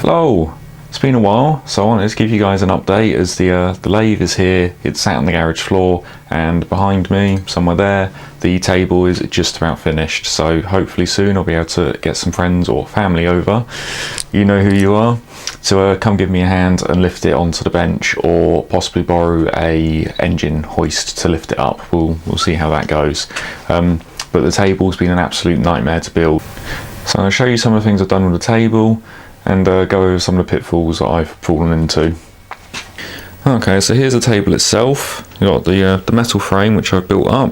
Hello! It's been a while, so I wanted to give you guys an update as the lathe is here. It's sat on the garage floor, and behind me, somewhere there, the table is just about finished. So hopefully soon I'll be able to get some friends or family over, you know who you are, to come give me a hand and lift it onto the bench, or possibly borrow a engine hoist to lift it up. We'll see how that goes. But the table's been an absolute nightmare to build. So I'm going to show you some of the things I've done with the table and go over some of the pitfalls that I've fallen into. Okay, so here's the table itself. You've got the metal frame which I've built up.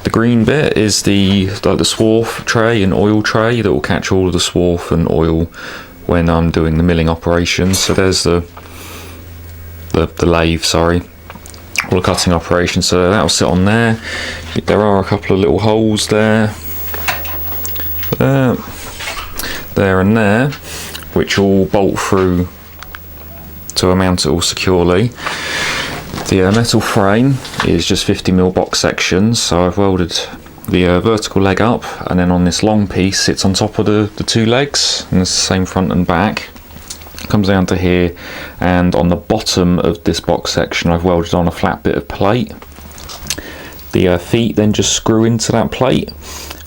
The green bit is the swarf tray and oil tray that will catch all of the swarf and oil when I'm doing the milling operations. So there's the lathe, sorry, all the cutting operations. So that'll sit on there. There are a couple of little holes there, there and there, which will bolt through to mount it all securely. The metal frame is just 50mm box sections, so I've welded the vertical leg up, and then on this long piece sits on top of the two legs, and it's the same front and back. Comes down to here, and on the bottom of this box section I've welded on a flat bit of plate. The feet then just screw into that plate,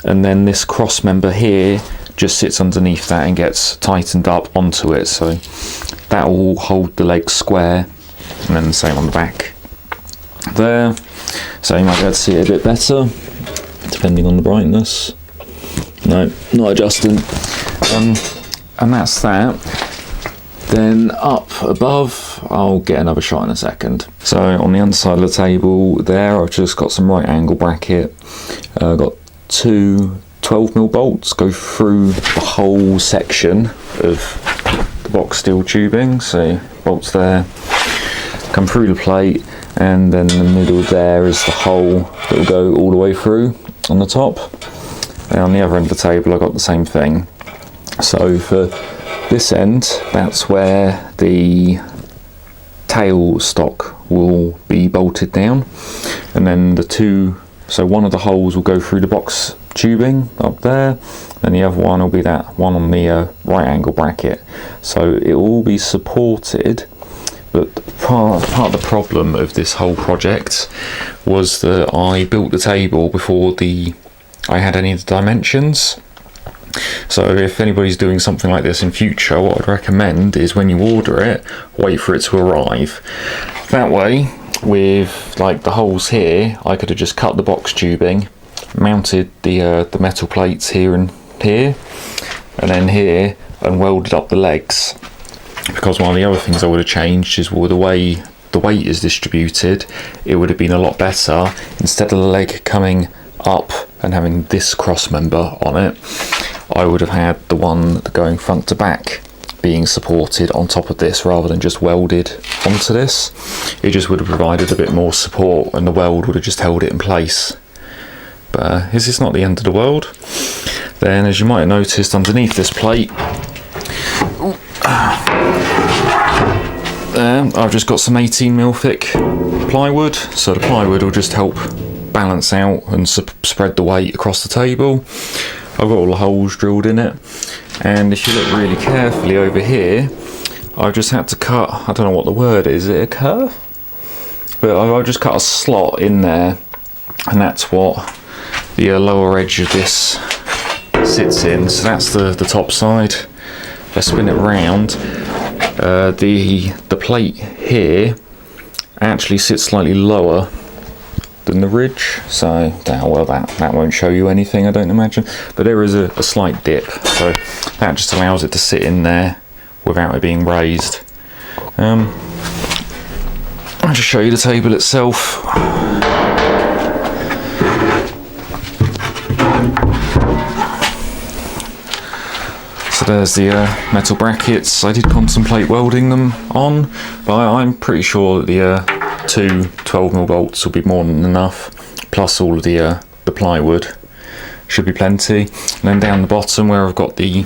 and then this cross member here just sits underneath that and gets tightened up onto it, so that will hold the legs square. And then the same on the back there, so you might be able to see it a bit better depending on the brightness. No, not adjusting. And that's that. Then up above, I'll get another shot in a second. So on the underside of the table there, I've just got some right angle bracket. I've got two 12mm bolts go through the whole section of the box steel tubing. So bolts there, come through the plate, and then in the middle there is the hole that will go all the way through on the top. And on the other end of the table I've got the same thing. So for this end, that's where the tail stock will be bolted down, and then so one of the holes will go through the box tubing up there, and the other one will be that one on the right angle bracket. So it will all be supported, but part of the problem of this whole project was that I built the table before I had any of the dimensions. So if anybody's doing something like this in future, what I'd recommend is when you order it, wait for it to arrive. That way, with like the holes here, I could have just cut the box tubing, mounted the metal plates here and here, and then here, and welded up the legs. Because one of the other things I would have changed is, well, the way the weight is distributed, it would have been a lot better. Instead of the leg coming up and having this cross member on it, I would have had the one going front to back being supported on top of this rather than just welded onto this. It just would have provided a bit more support, and the weld would have just held it in place. But this is not the end of the world. Then, as you might have noticed underneath this plate, I've just got some 18mm thick plywood, so the plywood will just help balance out and spread the weight across the table. I've got all the holes drilled in it, and if you look really carefully over here, I've just had to cut, I don't know what the word is it a curve? But I've just cut a slot in there, and that's what the lower edge of this sits in. So that's the top side. If I spin it round, the plate here actually sits slightly lower than the ridge, so that won't show you anything, I don't imagine, but there is a slight dip, so that just allows it to sit in there without it being raised. I'll just show you the table itself. So there's the metal brackets. I did contemplate welding them on, but I'm pretty sure that the two 12mm bolts will be more than enough, plus all of the plywood should be plenty. And then down the bottom where I've got the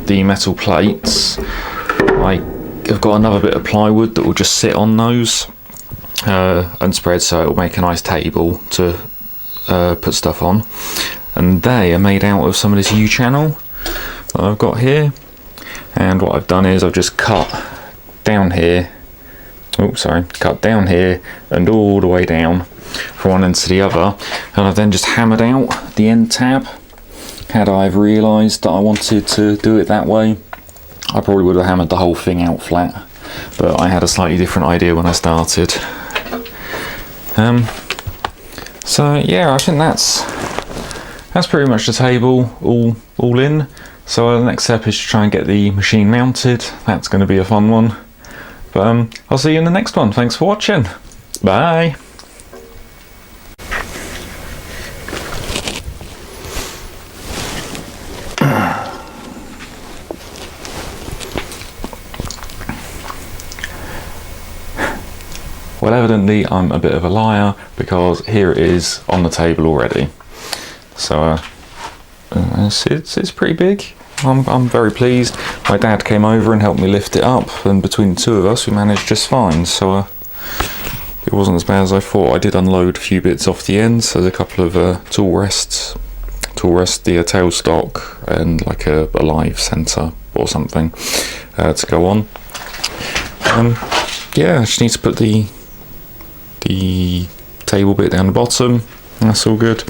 metal plates, I've got another bit of plywood that will just sit on those and spread, so it will make a nice table to put stuff on. And they are made out of some of this U-channel that I've got here. And what I've done is I've just cut down here, cut down here and all the way down from one end to the other, and I've then just hammered out the end tab. Had I realised that I wanted to do it that way, I probably would have hammered the whole thing out flat, but I had a slightly different idea when I started. So yeah, I think that's pretty much the table all in. So the next step is to try and get the machine mounted. That's going to be a fun one. But I'll see you in the next one. Thanks for watching. Bye. Well, evidently I'm a bit of a liar, because here it is on the table already. So it's pretty big. I'm very pleased. My dad came over and helped me lift it up, and between the two of us we managed just fine. So it wasn't as bad as I thought. I did unload a few bits off the ends. So there's a couple of tool rest, the tailstock, and like a live centre or something to go on. Yeah, I just need to put the table bit down the bottom. That's all good.